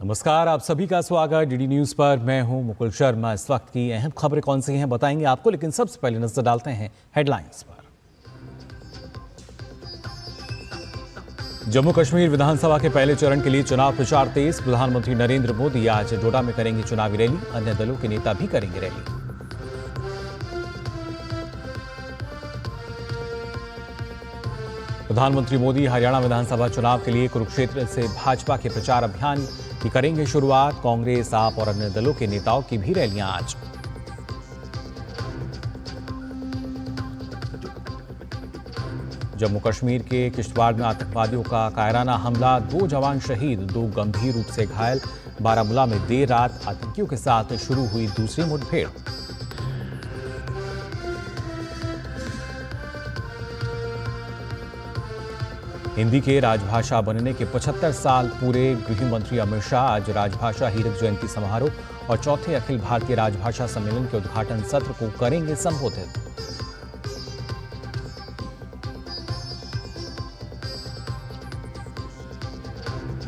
नमस्कार, आप सभी का स्वागत डीडी न्यूज पर। मैं हूं मुकुल शर्मा। इस वक्त की अहम खबरें कौन सी हैं बताएंगे आपको, लेकिन सबसे पहले नजर डालते हैं हेडलाइंस पर। जम्मू कश्मीर विधानसभा के पहले चरण के लिए चुनाव प्रचार तेज। प्रधानमंत्री नरेंद्र मोदी आज डोडा में करेंगे चुनावी रैली, अन्य दलों के नेता भी करेंगे रैली। प्रधानमंत्री मोदी हरियाणा विधानसभा चुनाव के लिए कुरुक्षेत्र से भाजपा के प्रचार अभियान की करेंगे शुरुआत। कांग्रेस, आप और अन्य दलों के नेताओं की भी रैलियां आज। जम्मू कश्मीर के किश्तवाड़ में आतंकवादियों का कायराना हमला, 2 जवान शहीद, 2 गंभीर रूप से घायल। बारामूला में देर रात आतंकियों के साथ शुरू हुई दूसरी मुठभेड़। हिंदी के राजभाषा बनने के 75 साल पूरे। गृह मंत्री अमित शाह आज राजभाषा हीरक जयंती समारोह और चौथे अखिल भारतीय राजभाषा सम्मेलन के उद्घाटन सत्र को करेंगे संबोधित।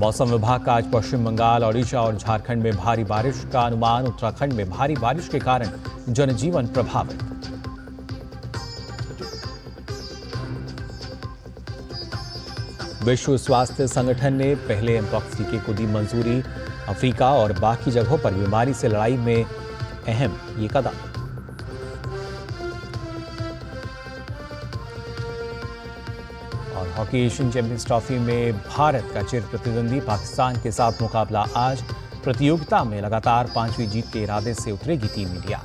मौसम विभाग का आज पश्चिम बंगाल, ओडिशा और झारखंड में भारी बारिश का अनुमान। उत्तराखंड में भारी बारिश के कारण जनजीवन प्रभावित। विश्व स्वास्थ्य संगठन ने पहले एमपॉक्स टीके को दी मंजूरी। अफ्रीका और बाकी जगहों पर बीमारी से लड़ाई में अहम ये कदम। और हॉकी एशियन चैंपियंस ट्रॉफी में भारत का चिर प्रतिद्वंदी पाकिस्तान के साथ मुकाबला आज। प्रतियोगिता में लगातार 5वीं जीत के इरादे से उतरेगी टीम इंडिया।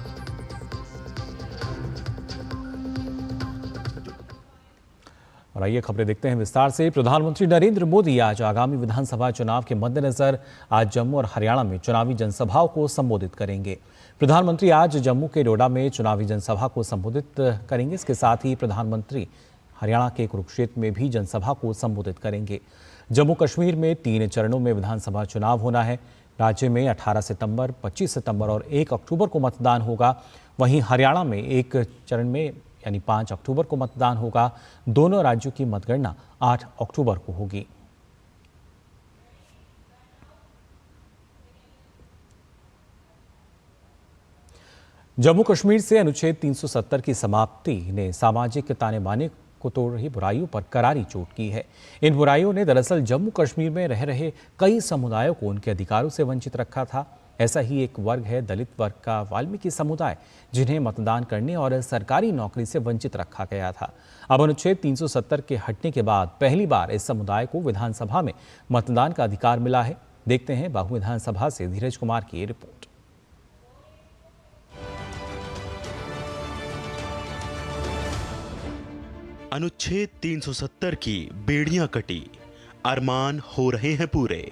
और आइए खबरें देखते हैं विस्तार से। प्रधानमंत्री नरेंद्र मोदी आज आगामी विधानसभा चुनाव के मद्देनजर आज जम्मू और हरियाणा में चुनावी जनसभाओं को संबोधित करेंगे। प्रधानमंत्री आज जम्मू के डोडा में चुनावी जनसभा को संबोधित करेंगे। इसके साथ ही प्रधानमंत्री हरियाणा के कुरुक्षेत्र में भी जनसभा को संबोधित करेंगे। जम्मू कश्मीर में 3 चरणों में विधानसभा चुनाव होना है। राज्य में 18 सितंबर, 25 सितंबर और 1 अक्टूबर को मतदान होगा। वहीं हरियाणा में 1 चरण में यानी 5 अक्टूबर को मतदान होगा। दोनों राज्यों की मतगणना 8 अक्टूबर को होगी। जम्मू कश्मीर से अनुच्छेद 370 की समाप्ति ने सामाजिक ताने बाने को तोड़ रही बुराइयों पर करारी चोट की है। इन बुराइयों ने दरअसल जम्मू कश्मीर में रह रहे कई समुदायों को उनके अधिकारों से वंचित रखा था। ऐसा ही एक वर्ग है दलित वर्ग का वाल्मीकि समुदाय, जिन्हें मतदान करने और सरकारी नौकरी से वंचित रखा गया था। अब अनुच्छेद 370 के हटने के बाद पहली बार इस समुदाय को विधानसभा में मतदान का अधिकार मिला है। देखते हैं बाहू विधानसभा से धीरज कुमार की रिपोर्ट। अनुच्छेद 370 की बेड़ियां कटी, अरमान हो रहे हैं पूरे।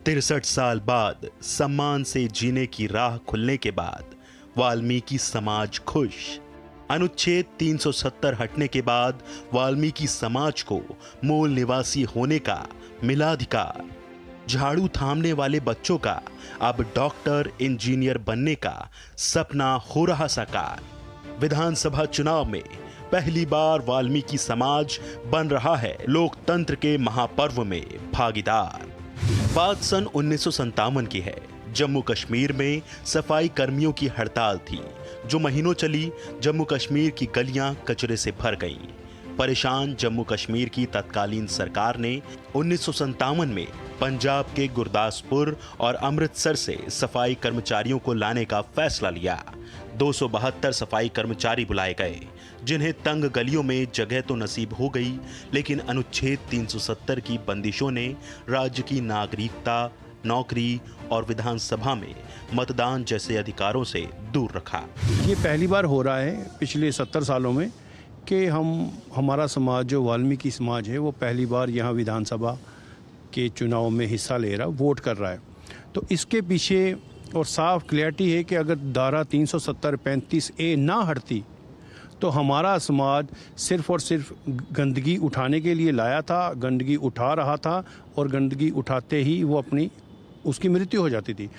63 साल बाद सम्मान से जीने की राह खुलने के बाद वाल्मीकि समाज खुश। अनुच्छेद 370 हटने के बाद वाल्मीकि समाज को मूल निवासी होने का मिला अधिकार। झाड़ू थामने वाले बच्चों का अब डॉक्टर, इंजीनियर बनने का सपना हो रहा साकार। विधानसभा चुनाव में पहली बार वाल्मीकि समाज बन रहा है लोकतंत्र के महापर्व में भागीदार। बात सन 1957 की है। जम्मू कश्मीर में सफाई कर्मियों की हड़ताल थी जो महीनों चली। जम्मू कश्मीर की गलियां कचरे से भर गईं। परेशान जम्मू कश्मीर की तत्कालीन सरकार ने 1957 में पंजाब के गुरदासपुर और अमृतसर से सफाई कर्मचारियों को लाने का फैसला लिया। 272 सफाई कर्मचारी बुलाए गए, जिन्हें तंग गलियों में जगह तो नसीब हो गई, लेकिन अनुच्छेद 370 की बंदिशों ने राज्य की नागरिकता, नौकरी और विधानसभा में मतदान जैसे अधिकारों से दूर रखा। ये पहली बार हो रहा है पिछले 70 सालों में कि हमारा समाज जो वाल्मीकि समाज है वो पहली बार यहाँ विधानसभा के चुनाव में हिस्सा ले रहा, वोट कर रहा है। तो इसके पीछे और साफ क्लैरिटी है कि अगर धारा 370 35A ना हटती तो हमारा समाज सिर्फ और सिर्फ गंदगी उठाने के लिए लाया था, गंदगी उठा रहा था और गंदगी उठाते ही वो उसकी मृत्यु हो जाती थी।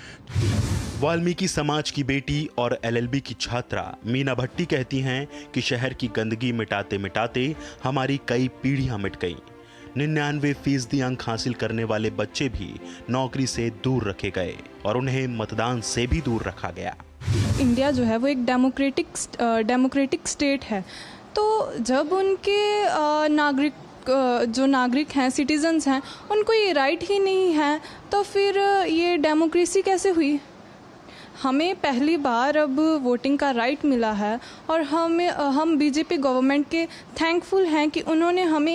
वाल्मीकि समाज की बेटी और LLB की छात्रा मीना भट्टी कहती हैं कि शहर की गंदगी मिटाते मिटाते हमारी कई पीढ़ियां मिट गईं, 99% अंक हासिल करने वाले बच्चे भी नौकरी से दूर रखे गए और उन्हें मतदान से भी दूर रखा गया। इंडिया जो है वो एक डेमोक्रेटिक स्टेट है, तो जब उनके जो नागरिक हैं, सिटीजन्स हैं, उनको ये राइट ही नहीं है, तो फिर ये डेमोक्रेसी कैसे हुई? हमें पहली बार अब वोटिंग का राइट मिला है और हम बीजेपी गवर्नमेंट के थैंकफुल हैं कि उन्होंने हमें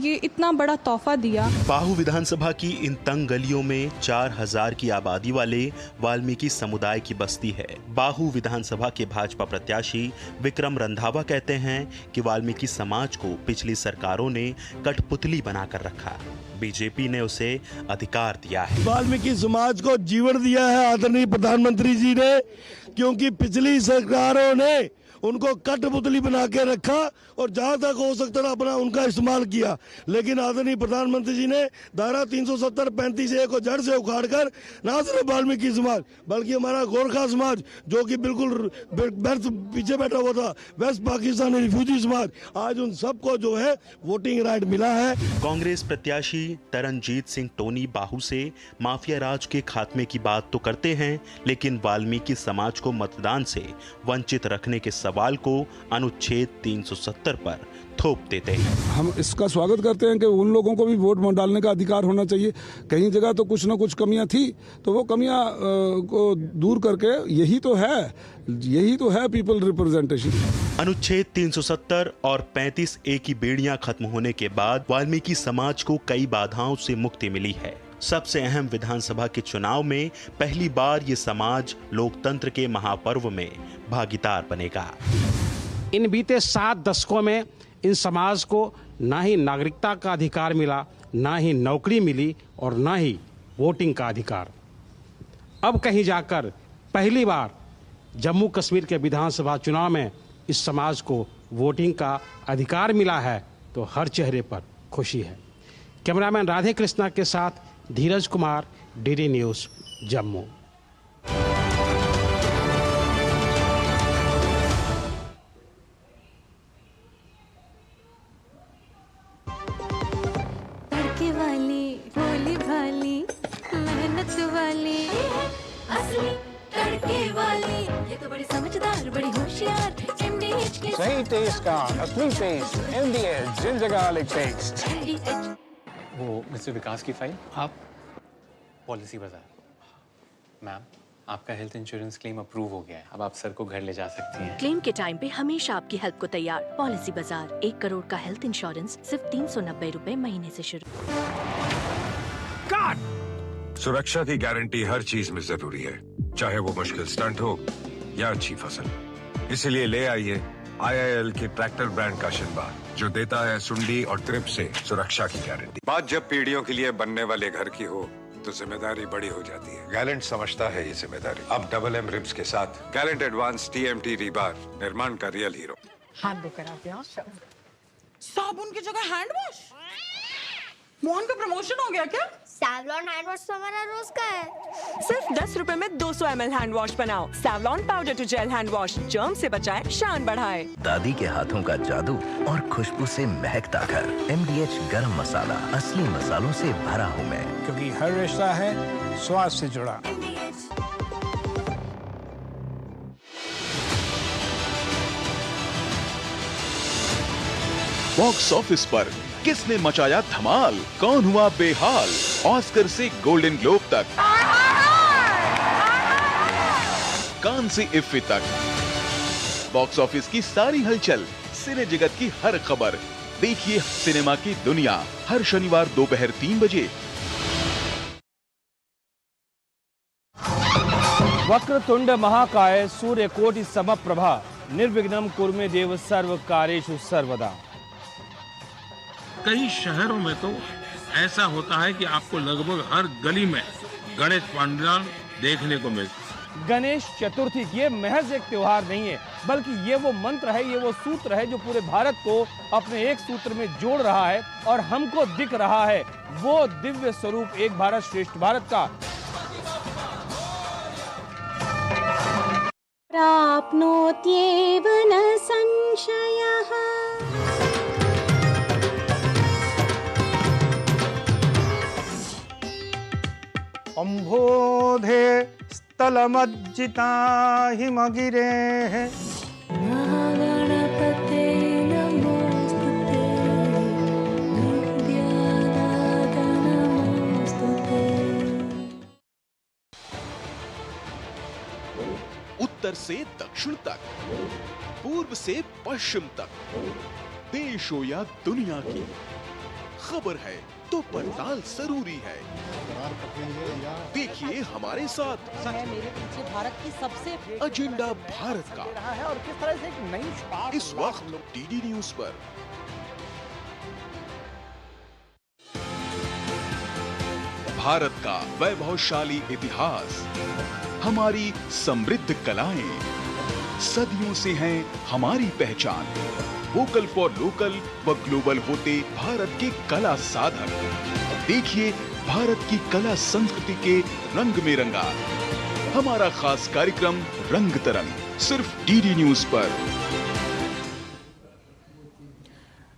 ये इतना बड़ा तोहफा दिया। बाहू विधानसभा की इन तंग गलियों में 4000 की आबादी वाले वाल्मीकि समुदाय की बस्ती है। बाहू विधानसभा के भाजपा प्रत्याशी विक्रम रंधावा कहते हैं कि वाल्मीकि समाज को पिछली सरकारों ने कठपुतली बनाकर रखा, बीजेपी ने उसे अधिकार दिया है। वाल्मीकि समाज को जीवन दिया है आदरणीय प्रधानमंत्री जी ने, क्योंकि पिछली सरकारों ने उनको कठपुतली बना के रखा और जहां तक हो सकता था अपना उनका इस्तेमाल किया, लेकिन आदरणीय प्रधानमंत्री जी ने धारा 370 35A को जड़ से उखाड़कर न सिर्फ वाल्मीकि समाज बल्कि हमारा गोरखा समाज जो कि बिल्कुल पीछे बैठा हुआ था, वेस्ट पाकिस्तानी रिफ्यूजी समाज, आज उन सबको जो है वोटिंग राइट मिला है। कांग्रेस प्रत्याशी तरनजीत सिंह टोनी बाहू से माफिया राज के खात्मे की बात तो करते हैं, लेकिन वाल्मीकि समाज को मतदान से वंचित रखने के सवाल को अनुच्छेद 370 पर थोप देते हैं। हम इसका स्वागत करते हैं कि उन लोगों को भी वोट डालने का अधिकार होना चाहिए। कहीं जगह तो कुछ ना कुछ कमियां थी, तो वो कमियां को दूर करके यही तो है पीपल रिप्रेजेंटेशन। अनुच्छेद 370 और 35A की बेड़ियां खत्म होने के बाद वाल्मीकि समाज को कई बाधाओं से मुक्ति मिली है। सबसे अहम विधानसभा के चुनाव में पहली बार ये समाज लोकतंत्र के महापर्व में भागीदार बनेगा। इन बीते 7 दशकों में इन समाज को ना ही नागरिकता का अधिकार मिला, ना ही नौकरी मिली और ना ही वोटिंग का अधिकार। अब कहीं जाकर पहली बार जम्मू कश्मीर के विधानसभा चुनाव में इस समाज को वोटिंग का अधिकार मिला है, तो हर चेहरे पर खुशी है। कैमरामैन राधे कृष्णा के साथ धीरज कुमार, डीडी न्यूज़, जम्मू। तड़के वाली, भोली भाली, मेहनत वाली, असली तड़के वाली, ये तो बड़ी समझदार, बड़ी होशियार, MDH के सही टेस्ट का असली test, MDH ginger garlic paste. वो मिस्टर विकास की फाइल आप पॉलिसी बाजार। मैम, आपका हेल्थ इंश्योरेंस क्लेम अप्रूव हो गया है, अब आप सर को घर ले जा सकती हैं। क्लेम के टाइम पे हमेशा आपकी हेल्प को तैयार। पॉलिसी बाजार, 1 करोड़ का हेल्थ इंश्योरेंस सिर्फ 390 रुपए महीने से शुरू। सुरक्षा की गारंटी हर चीज में जरूरी है, चाहे वो मुश्किल स्टंट हो या अच्छी फसल। इसीलिए ले आइए IIL के ट्रैक्टर ब्रांड का शिनबार, जो देता है सुंडी और ट्रिप से सुरक्षा की गारंटी। बात जब पीढ़ियों के लिए बनने वाले घर की हो तो जिम्मेदारी बड़ी हो जाती है। गैलेंट समझता है ये जिम्मेदारी। अब MM रिब्स के साथ गैलेंट एडवांस TMT रीबार, निर्माण का रियल हीरो। हाथ धोकर आते हैं। साबुन की जगह हैंड वॉश। मोहन का प्रमोशन हो गया क्या? सैवलॉन हैंड वॉश तो हमारा रोज का है। सिर्फ 10 रुपए में 200 ml हैंड वॉश बनाओ। Savlon powder to gel hand wash, germ से बचाए, शान बढ़ाए। दादी के हाथों का जादू और खुशबू से महकता घर। MDH गरम मसाला, असली मसालों से भरा हूँ मैं, क्योंकि हर रिश्ता है स्वाद से जुड़ा। बॉक्स ऑफिस पर किसने मचाया धमाल, कौन हुआ बेहाल, ऑस्कर से गोल्डन ग्लोब तक, कान से इफ्फी तक, बॉक्स ऑफिस की सारी हलचल, सिने जगत की हर खबर। देखिए सिनेमा की दुनिया हर शनिवार दोपहर 3 बजे। वक्रतुंड महाकाय सूर्यकोटि समप्रभा निर्विघ्नं कुरु देव सर्व कार्येषु सर्वदा। कई शहरों में तो ऐसा होता है कि आपको लगभग हर गली में गणेश पंडाल देखने को मिलता। गणेश चतुर्थी ये महज एक त्योहार नहीं है, बल्कि ये वो मंत्र है, ये वो सूत्र है जो पूरे भारत को अपने एक सूत्र में जोड़ रहा है और हमको दिख रहा है वो दिव्य स्वरूप एक भारत श्रेष्ठ भारत का। प्राप्नोत्येव न संशयः। अम्भोधे स्थलमज्जिता हिमगिरेः महागणपते नमोस्तुते विद्यादाता नमोस्तुते। उत्तर से दक्षिण तक, पूर्व से पश्चिम तक, देश हो या दुनिया की खबर है तो पड़ताल जरूरी है। देखिए हमारे साथ मेरे पीछे भारत की सबसे एजेंडा भारत का है और किस तरह से एक नई इस वक्त डीडी न्यूज पर। भारत का वैभवशाली इतिहास, हमारी समृद्ध कलाएं, सदियों से हैं हमारी पहचान। वोकल फॉर लोकल व ग्लोबल होते भारत के कला साधक। देखिए भारत की कला संस्कृति के रंग में रंगा हमारा खास कार्यक्रम रंग तरंग, सिर्फ डीडी न्यूज पर।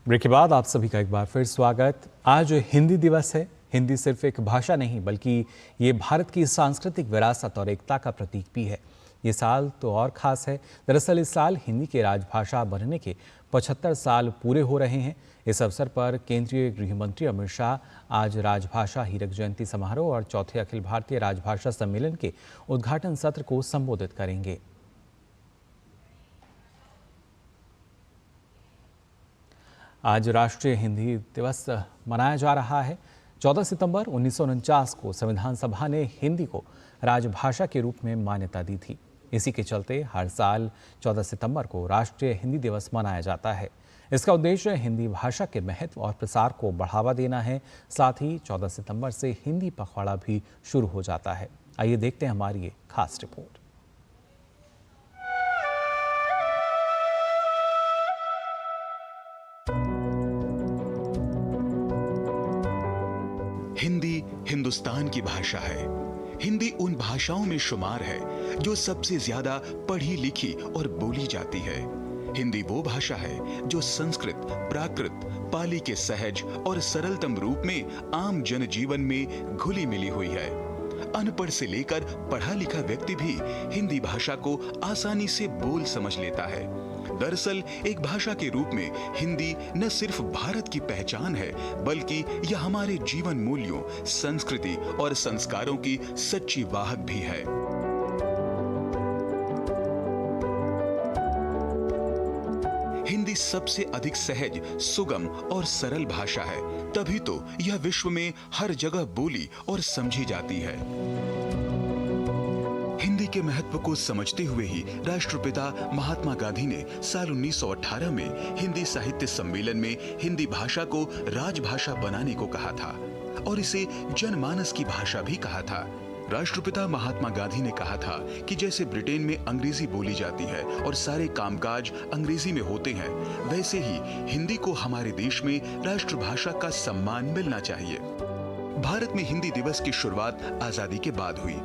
ब्रेक के बाद आप सभी का एक बार फिर स्वागत। आज हिंदी दिवस है। हिंदी सिर्फ एक भाषा नहीं बल्कि ये भारत की सांस्कृतिक विरासत और एकता का प्रतीक भी है। ये साल तो और खास है। दरअसल इस साल हिंदी के राजभाषा बनने के 75 साल पूरे हो रहे हैं। इस अवसर पर केंद्रीय गृह मंत्री अमित शाह आज राजभाषा हीरक जयंती समारोह और चौथे अखिल भारतीय राजभाषा सम्मेलन के उद्घाटन सत्र को संबोधित करेंगे। आज राष्ट्रीय हिंदी दिवस मनाया जा रहा है। 14 सितंबर 1949 को संविधान सभा ने हिंदी को राजभाषा के रूप में मान्यता दी थी। इसी के चलते हर साल 14 सितंबर को राष्ट्रीय हिंदी दिवस मनाया जाता है। इसका उद्देश्य हिंदी भाषा के महत्व और प्रसार को बढ़ावा देना है। साथ ही 14 सितंबर से हिंदी पखवाड़ा भी शुरू हो जाता है। आइए देखते हैं हमारी ये खास रिपोर्ट। हिंदी हिंदुस्तान की भाषा है। हिंदी उन भाषाओं में शुमार है जो सबसे ज्यादा पढ़ी लिखी और बोली जाती है। हिंदी वो भाषा है जो संस्कृत, प्राकृत, पाली के सहज और सरलतम रूप में आम जनजीवन में घुली मिली हुई है। अनपढ़ से लेकर पढ़ा लिखा व्यक्ति भी हिंदी भाषा को आसानी से बोल समझ लेता है। दरअसल एक भाषा के रूप में हिंदी न सिर्फ भारत की पहचान है बल्कि यह हमारे जीवन मूल्यों, संस्कृति और संस्कारों की सच्ची वाहक भी है। हिंदी सबसे अधिक सहज, सुगम और सरल भाषा है, तभी तो यह विश्व में हर जगह बोली और समझी जाती है। हिंदी के महत्व को समझते हुए ही राष्ट्रपिता महात्मा गांधी ने साल 1918 में हिंदी साहित्य सम्मेलन में हिंदी भाषा को राजभाषा बनाने को कहा था और इसे जनमानस की भाषा भी कहा था। राष्ट्रपिता महात्मा गांधी ने कहा था कि जैसे ब्रिटेन में अंग्रेजी बोली जाती है और सारे कामकाज अंग्रेजी में होते हैं, वैसे ही हिंदी को हमारे देश में राष्ट्रभाषा का सम्मान मिलना चाहिए। भारत में हिंदी दिवस की शुरुआत आजादी के बाद हुई।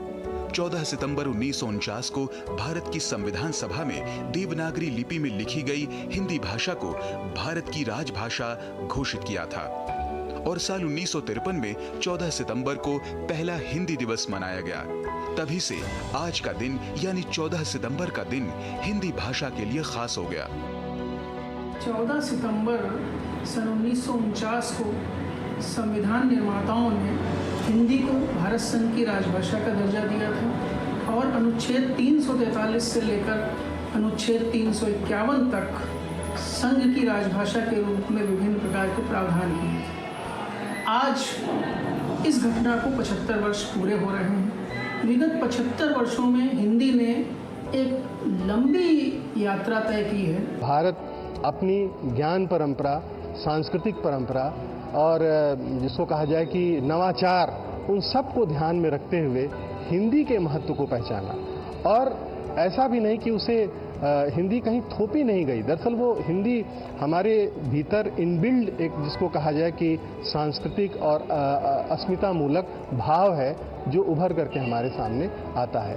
14 सितंबर 1949 को भारत की संविधान सभा में देवनागरी लिपि में लिखी गई हिंदी भाषा को भारत की राजभाषा घोषित किया था और साल 1953 में 14 सितंबर को पहला हिंदी दिवस मनाया गया। तभी से आज का दिन यानी 14 सितंबर का दिन हिंदी भाषा के लिए खास हो गया। 14 सितंबर सन 1949 को संविधान निर्माताओं ने हिंदी को भारत संघ की राजभाषा का दर्जा दिया था और अनुच्छेद 343 से लेकर अनुच्छेद 351 तक संघ की राजभाषा के रूप में विभिन्न प्रकार के प्रावधान किए। आज इस घटना को 75 वर्ष पूरे हो रहे हैं। विगत 75 वर्षों में हिंदी ने एक लंबी यात्रा तय की है। भारत अपनी ज्ञान परंपरा, सांस्कृतिक परंपरा और जिसको कहा जाए कि नवाचार, उन सब को ध्यान में रखते हुए हिंदी के महत्व को पहचाना और ऐसा भी नहीं कि उसे हिंदी कहीं थोपी नहीं गई। दरअसल वो हिंदी हमारे भीतर इनबिल्ड एक जिसको कहा जाए कि सांस्कृतिक और अस्मिता मूलक भाव है जो उभर करके हमारे सामने आता है।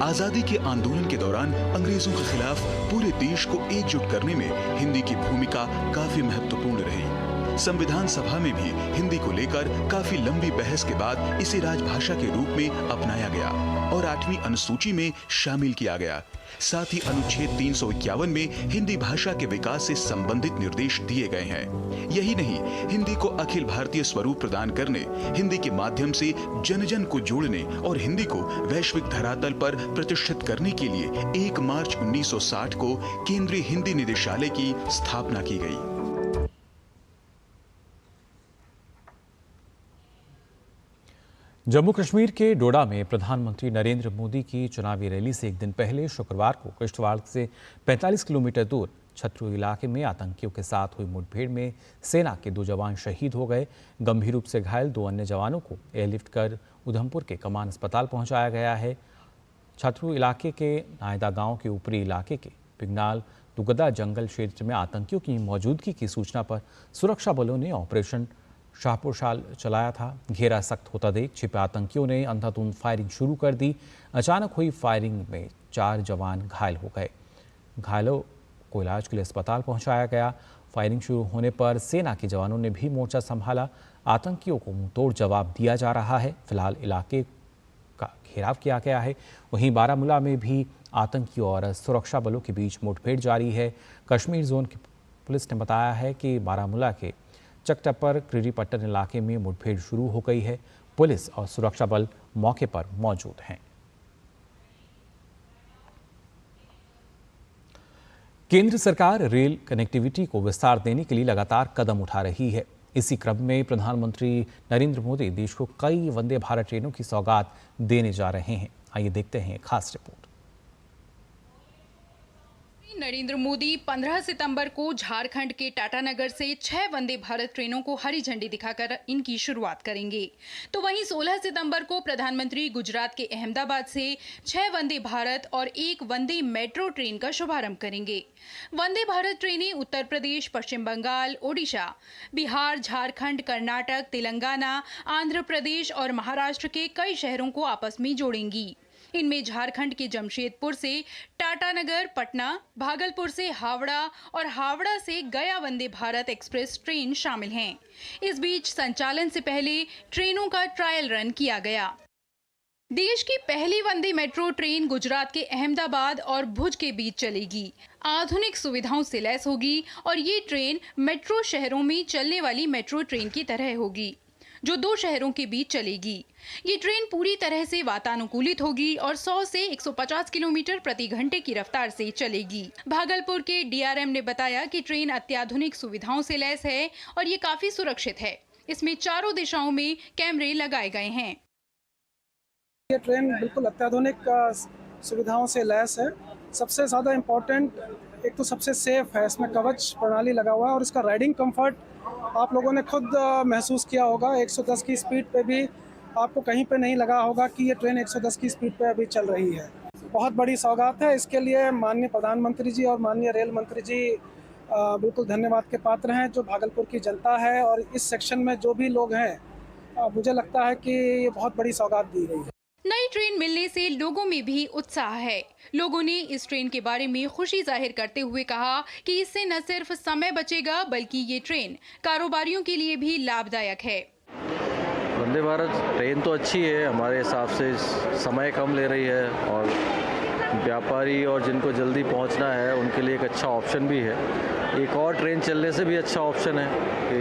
आजादी के आंदोलन के दौरान अंग्रेजों के खिलाफ पूरे देश को एकजुट करने में हिंदी की भूमिका काफी महत्वपूर्ण रही। संविधान सभा में भी हिंदी को लेकर काफी लंबी बहस के बाद इसे राजभाषा के रूप में अपनाया गया और 8वीं अनुसूची में शामिल किया गया। साथ ही अनुच्छेद 351 में हिंदी भाषा के विकास से संबंधित निर्देश दिए गए हैं। यही नहीं, हिंदी को अखिल भारतीय स्वरूप प्रदान करने, हिंदी के माध्यम से जन जन को जोड़ने और हिंदी को वैश्विक धरातल पर प्रतिष्ठित करने के लिए 1 मार्च 1960 को केंद्रीय हिंदी निदेशालय की स्थापना की गई। जम्मू कश्मीर के डोडा में प्रधानमंत्री नरेंद्र मोदी की चुनावी रैली से एक दिन पहले शुक्रवार को किश्तवाड़ से 45 किलोमीटर दूर छतरू इलाके में आतंकियों के साथ हुई मुठभेड़ में सेना के 2 जवान शहीद हो गए। गंभीर रूप से घायल 2 अन्य जवानों को एयरलिफ्ट कर उधमपुर के कमान अस्पताल पहुंचाया गया है। छतरू इलाके के नायदा गांव के ऊपरी इलाके के पिगनाल दुगदा जंगल क्षेत्र में आतंकियों की मौजूदगी की सूचना पर सुरक्षा बलों ने ऑपरेशन शाहपुरशाल चलाया था। घेरा सख्त होता देख छिपे आतंकियों ने अंधाधुंध फायरिंग शुरू कर दी। अचानक हुई फायरिंग में 4 जवान घायल हो गए। घायलों को इलाज के लिए अस्पताल पहुंचाया गया। फायरिंग शुरू होने पर सेना के जवानों ने भी मोर्चा संभाला। आतंकियों को मुंहतोड़ जवाब दिया जा रहा है। फिलहाल इलाके का घेराव किया गया है। वहीं बारामूला में भी आतंकियों और सुरक्षा बलों के बीच मुठभेड़ जारी है। कश्मीर जोन की पुलिस ने बताया है कि बारामूला के चकटप्पर क्रीरीपट्टन इलाके में मुठभेड़ शुरू हो गई है। पुलिस और सुरक्षा बल मौके पर मौजूद हैं। केंद्र सरकार रेल कनेक्टिविटी को विस्तार देने के लिए लगातार कदम उठा रही है। इसी क्रम में प्रधानमंत्री नरेंद्र मोदी देश को कई वंदे भारत ट्रेनों की सौगात देने जा रहे हैं। आइए देखते हैं खास रिपोर्ट। नरेंद्र मोदी 15 सितंबर को झारखंड के टाटानगर से 6 वंदे भारत ट्रेनों को हरी झंडी दिखाकर इनकी शुरुआत करेंगे। तो वहीं 16 सितंबर को प्रधानमंत्री गुजरात के अहमदाबाद से 6 वंदे भारत और 1 वंदे मेट्रो ट्रेन का शुभारंभ करेंगे। वंदे भारत ट्रेनें उत्तर प्रदेश, पश्चिम बंगाल, ओडिशा, बिहार, झारखंड, कर्नाटक, तेलंगाना, आंध्र प्रदेश और महाराष्ट्र के कई शहरों को आपस में जोड़ेंगी। इनमें झारखंड के जमशेदपुर से टाटानगर, पटना, भागलपुर से हावड़ा और हावड़ा से गया वंदे भारत एक्सप्रेस ट्रेन शामिल हैं। इस बीच संचालन से पहले ट्रेनों का ट्रायल रन किया गया। देश की पहली वंदे मेट्रो ट्रेन गुजरात के अहमदाबाद और भुज के बीच चलेगी। आधुनिक सुविधाओं से लैस होगी और ये ट्रेन मेट्रो शहरों में चलने वाली मेट्रो ट्रेन की तरह होगी, जो 2 शहरों के बीच चलेगी। ये ट्रेन पूरी तरह से वातानुकूलित होगी और 100 से 150 किलोमीटर प्रति घंटे की रफ्तार से चलेगी। भागलपुर के डीआरएम ने बताया कि ट्रेन अत्याधुनिक सुविधाओं से लैस है और ये काफी सुरक्षित है। इसमें चारों दिशाओं में कैमरे लगाए गए हैं। ये ट्रेन बिल्कुल अत्याधुनिक सुविधाओं से लैस है। सबसे ज़्यादा इम्पोर्टेंट एक तो सबसे सेफ है, इसमें कवच प्रणाली लगा हुआ है और इसका राइडिंग कंफर्ट आप लोगों ने खुद महसूस किया होगा। 110 की स्पीड पे भी आपको कहीं पे नहीं लगा होगा कि ये ट्रेन 110 की स्पीड पे अभी चल रही है। बहुत बड़ी सौगात है। इसके लिए माननीय प्रधानमंत्री जी और माननीय रेल मंत्री जी बिल्कुल धन्यवाद के पात्र हैं। जो भागलपुर की जनता है और इस सेक्शन में जो भी लोग हैं, मुझे लगता है कि ये बहुत बड़ी सौगात दी गई है। नई ट्रेन मिलने से लोगों में भी उत्साह है। लोगों ने इस ट्रेन के बारे में खुशी जाहिर करते हुए कहा कि इससे न सिर्फ समय बचेगा बल्कि ये ट्रेन कारोबारियों के लिए भी लाभदायक है। वंदे भारत ट्रेन तो अच्छी है, हमारे हिसाब से समय कम ले रही है और व्यापारी और जिनको जल्दी पहुंचना है उनके लिए एक अच्छा ऑप्शन भी है। एक और ट्रेन चलने से भी अच्छा ऑप्शन है कि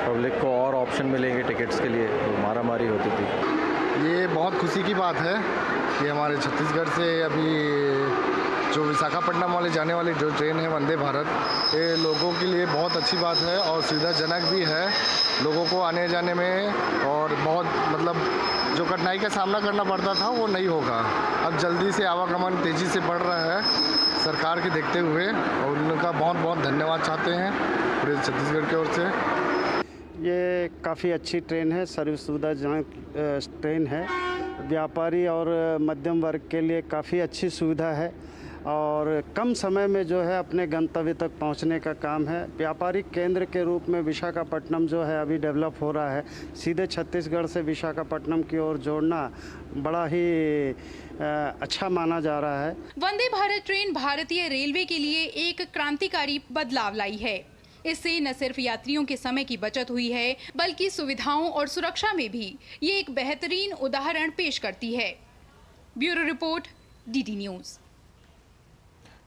पब्लिक को और ऑप्शन मिलेंगे टिकट्स के लिए। तो मारामारी होती थी। ये बहुत खुशी की बात है कि हमारे छत्तीसगढ़ से अभी जो विशाखापट्टनम वाले जाने वाली जो ट्रेन है वंदे भारत, ये लोगों के लिए बहुत अच्छी बात है और सुविधाजनक भी है लोगों को आने जाने में। और बहुत मतलब जो कठिनाई का सामना करना पड़ता था वो नहीं होगा। अब जल्दी से आवागमन तेज़ी से बढ़ रहा है सरकार के देखते हुए और उनका बहुत बहुत धन्यवाद चाहते हैं पूरे छत्तीसगढ़ की ओर से। ये काफ़ी अच्छी ट्रेन है, सर्विस सुविधाजनक ट्रेन है। व्यापारी और मध्यम वर्ग के लिए काफ़ी अच्छी सुविधा है और कम समय में जो है अपने गंतव्य तक पहुंचने का काम है। व्यापारिक केंद्र के रूप में विशाखापट्टनम जो है अभी डेवलप हो रहा है। सीधे छत्तीसगढ़ से विशाखापट्टनम की ओर जोड़ना बड़ा ही अच्छा माना जा रहा है। वंदे भारत ट्रेन भारतीय रेलवे के लिए एक क्रांतिकारी बदलाव लाई है। इससे न सिर्फ यात्रियों के समय की बचत हुई है, बल्कि सुविधाओं और सुरक्षा में भी ये एक बेहतरीन उदाहरण पेश करती है। Bureau report, DD news.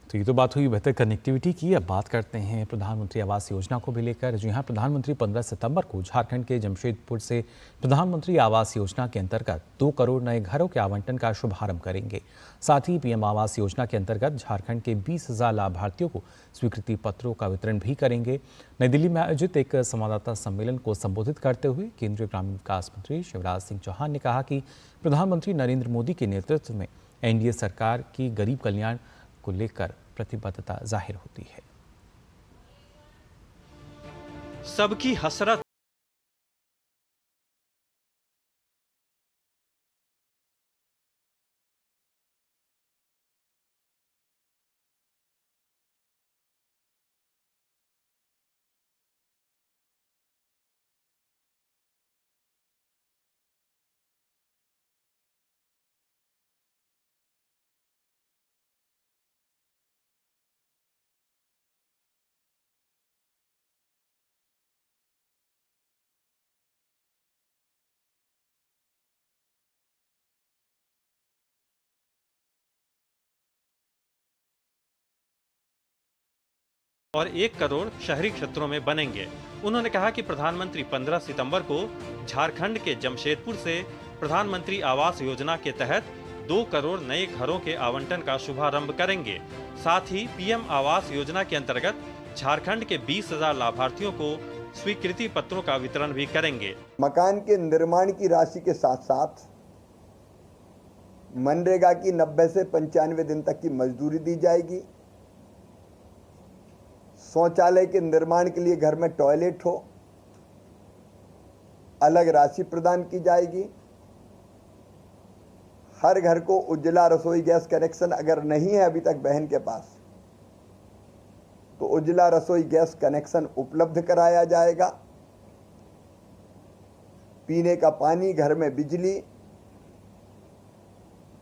तो ये तो बात हुई बेहतर कनेक्टिविटी की। अब बात करते हैं प्रधानमंत्री आवास योजना को भी लेकर। जी हाँ, प्रधानमंत्री 15 सितंबर को झारखंड के जमशेदपुर से प्रधानमंत्री आवास योजना के अंतर्गत 2 करोड़ नए घरों के आवंटन का शुभारंभ करेंगे। साथ ही पीएम आवास योजना के अंतर्गत झारखंड के 20,000 लाभार्थियों को स्वीकृति पत्रों का वितरण भी करेंगे। नई दिल्ली में आयोजित एक संवाददाता सम्मेलन को संबोधित करते हुए केंद्रीय ग्रामीण विकास मंत्री शिवराज सिंह चौहान ने कहा कि प्रधानमंत्री नरेंद्र मोदी के नेतृत्व में एनडीए सरकार की गरीब कल्याण को लेकर प्रतिबद्धता जाहिर होती है। सबकी हसरत और 1 करोड़ शहरी क्षेत्रों में बनेंगे। उन्होंने कहा कि प्रधानमंत्री 15 सितंबर को झारखंड के जमशेदपुर से प्रधानमंत्री आवास योजना के तहत 2 करोड़ नए घरों के आवंटन का शुभारंभ करेंगे। साथ ही पीएम आवास योजना के अंतर्गत झारखंड के 20,000 लाभार्थियों को स्वीकृति पत्रों का वितरण भी करेंगे। मकान के निर्माण की राशि के साथ साथ मनरेगा की 90 से 95 दिन तक की मजदूरी दी जाएगी। शौचालय के निर्माण के लिए घर में टॉयलेट हो, अलग राशि प्रदान की जाएगी। हर घर को उज्ज्वला रसोई गैस कनेक्शन अगर नहीं है अभी तक बहन के पास, तो उज्ज्वला रसोई गैस कनेक्शन उपलब्ध कराया जाएगा। पीने का पानी, घर में बिजली,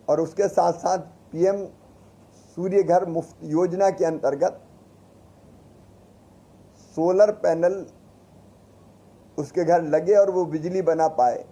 और उसके साथ साथ पीएम सूर्य घर मुफ्त योजना के अंतर्गत सोलर पैनल उसके घर लगे और वो बिजली बना पाए।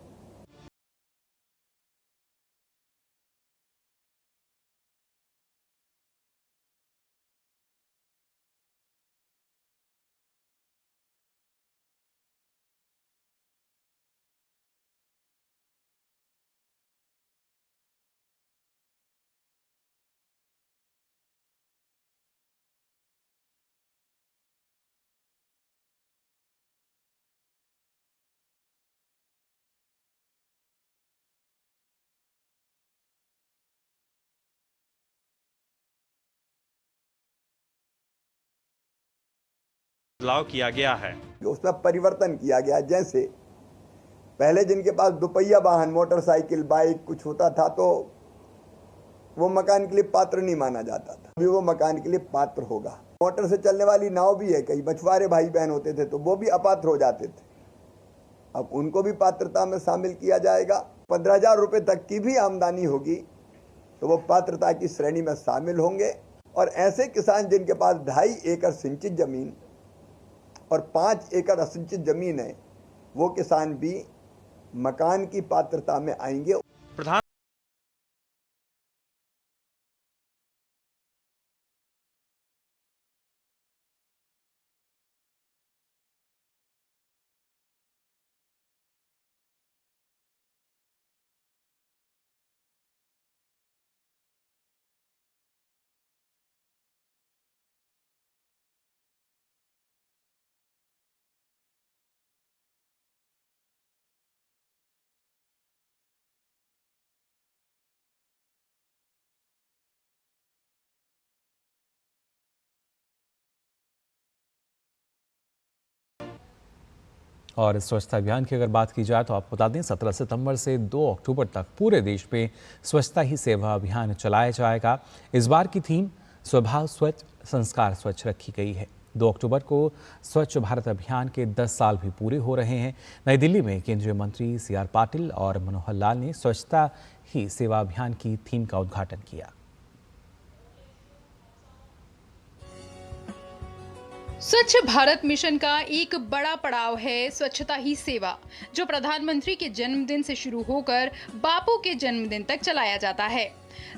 बदलाव किया गया है। उसमें परिवर्तन किया गया, जैसे पहले जिनके पास दुपहिया वाहन, मोटरसाइकिल, बाइक कुछ होता था तो वो मकान के लिए पात्र नहीं माना जाता था। अभी वो मकान के लिए पात्र होगा। मोटर से चलने वाली नाव भी है, कई मछुआरे भाई बहन होते थे तो वो भी अपात्र हो जाते थे, अब उनको भी पात्रता में शामिल किया जाएगा। 15,000 रुपये तक की भी आमदनी होगी तो वो पात्रता की श्रेणी में शामिल होंगे। और ऐसे किसान जिनके पास 2.5 एकड़ सिंचित जमीन और 5 एकड़ असिंचित जमीन है, वो किसान भी मकान की पात्रता में आएंगे। प्रधान और इस स्वच्छता अभियान की अगर बात की जाए तो आपको बता दें 17 सितंबर से 2 अक्टूबर तक पूरे देश में स्वच्छता ही सेवा अभियान चलाया जाएगा। इस बार की थीम स्वभाव स्वच्छ, संस्कार स्वच्छ रखी गई है। 2 अक्टूबर को स्वच्छ भारत अभियान के 10 साल भी पूरे हो रहे हैं। नई दिल्ली में केंद्रीय मंत्री CR पाटिल और मनोहर लाल ने स्वच्छता ही सेवा अभियान की थीम का उद्घाटन किया। स्वच्छ भारत मिशन का एक बड़ा पड़ाव है स्वच्छता ही सेवा, जो प्रधानमंत्री के जन्मदिन से शुरू होकर बापू के जन्मदिन तक चलाया जाता है।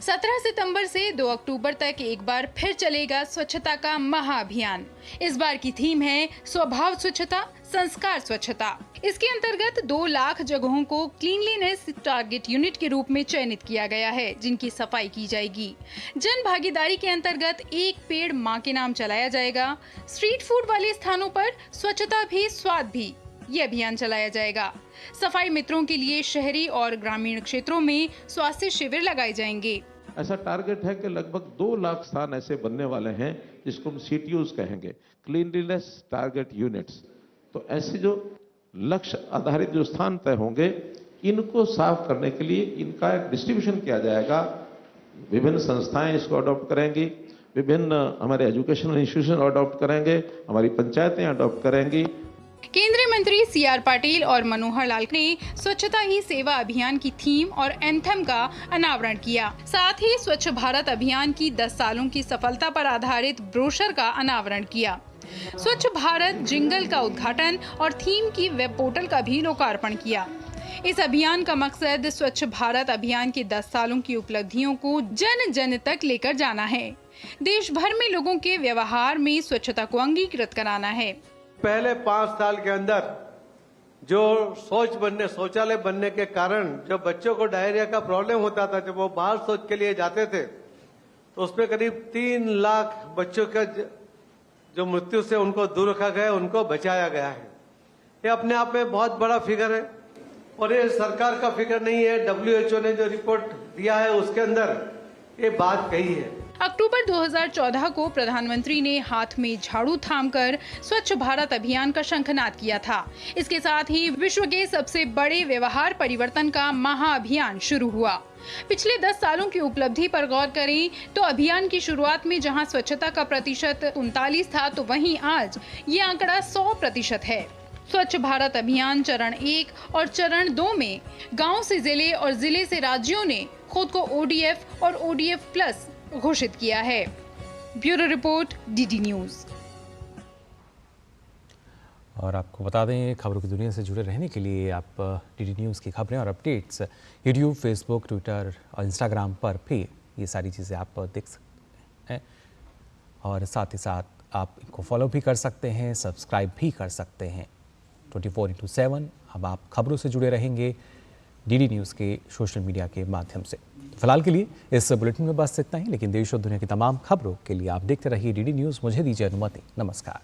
17 सितंबर से 2 अक्टूबर तक एक बार फिर चलेगा स्वच्छता का महाअभियान। इस बार की थीम है स्वभाव स्वच्छता, संस्कार स्वच्छता। इसके अंतर्गत 2 लाख जगहों को क्लीनलीनेस टारगेट यूनिट के रूप में चयनित किया गया है, जिनकी सफाई की जाएगी। जन भागीदारी के अंतर्गत एक पेड़ मां के नाम चलाया जाएगा। स्ट्रीट फूड वाले स्थानों पर स्वच्छता भी स्वाद भी, ये अभियान चलाया जाएगा। सफाई मित्रों के लिए शहरी और ग्रामीण क्षेत्रों में स्वास्थ्य शिविर लगाए जाएंगे। ऐसा टारगेट है कि लगभग 2 लाख स्थान ऐसे बनने वाले हैं जिसको हम CTUs कहेंगे, क्लीनलीनेस टारगेट यूनिट्स। तो ऐसे जो लक्ष्य आधारित जो स्थान तय होंगे, इनको साफ करने के लिए इनका एक डिस्ट्रीब्यूशन किया जाएगा। विभिन्न संस्थाएं इसको अडॉप्ट करेंगी, विभिन्न हमारे एजुकेशनल इंस्टीट्यूशन अडॉप्ट करेंगे, हमारी पंचायतें अडॉप्ट करेंगी। केंद्रीय मंत्री CR पाटिल और मनोहर लाल ने स्वच्छता ही सेवा अभियान की थीम और एंथम का अनावरण किया। साथ ही स्वच्छ भारत अभियान की 10 सालों की सफलता पर आधारित ब्रोशर का अनावरण किया। स्वच्छ भारत जिंगल का उद्घाटन और थीम की वेब पोर्टल का भी लोकार्पण किया। इस अभियान का मकसद स्वच्छ भारत अभियान के 10 सालों की उपलब्धियों को जन जन तक लेकर जाना है। देश भर में लोगों के व्यवहार में स्वच्छता को अंगीकृत कराना है। पहले 5 साल के अंदर जो शौचालय बनने के कारण जब बच्चों को डायरिया का प्रॉब्लम होता था, जब वो बाहर शौच के लिए जाते थे, तो उसमें करीब 3 लाख बच्चों का जो मृत्यु से उनको दूर रखा गया, उनको बचाया गया है। ये अपने आप में बहुत बड़ा फिगर है और ये सरकार का फिगर नहीं है। WHO ने जो रिपोर्ट दिया है उसके अंदर ये बात कही है। अक्टूबर 2014 को प्रधानमंत्री ने हाथ में झाड़ू थामकर स्वच्छ भारत अभियान का शंखनाद किया था। इसके साथ ही विश्व के सबसे बड़े व्यवहार परिवर्तन का महाअभियान शुरू हुआ। पिछले 10 सालों की उपलब्धि पर गौर करें तो अभियान की शुरुआत में जहां स्वच्छता का प्रतिशत 39 था, तो वहीं आज ये आंकड़ा 100% है। स्वच्छ भारत अभियान चरण 1 और चरण 2 में गाँव से जिले और जिले से राज्यों ने खुद को ODF और ODF+ घोषित किया है। Bureau report, DD news. और आपको बता दें, खबरों की दुनिया से जुड़े रहने के लिए आप DD न्यूज़ की खबरें और अपडेट्स YouTube, Facebook, Twitter और Instagram पर भी ये सारी चीज़ें आप देख सकते हैं। और साथ ही साथ आप इनको फॉलो भी कर सकते हैं, सब्सक्राइब भी कर सकते हैं। 24/7 अब आप खबरों से जुड़े रहेंगे DD न्यूज़ के सोशल मीडिया के माध्यम से। फिलहाल के लिए इस बुलेटिन में बस इतना ही, लेकिन देश और दुनिया की तमाम खबरों के लिए आप देखते रहिए DD न्यूज़। मुझे दीजिए अनुमति। नमस्कार।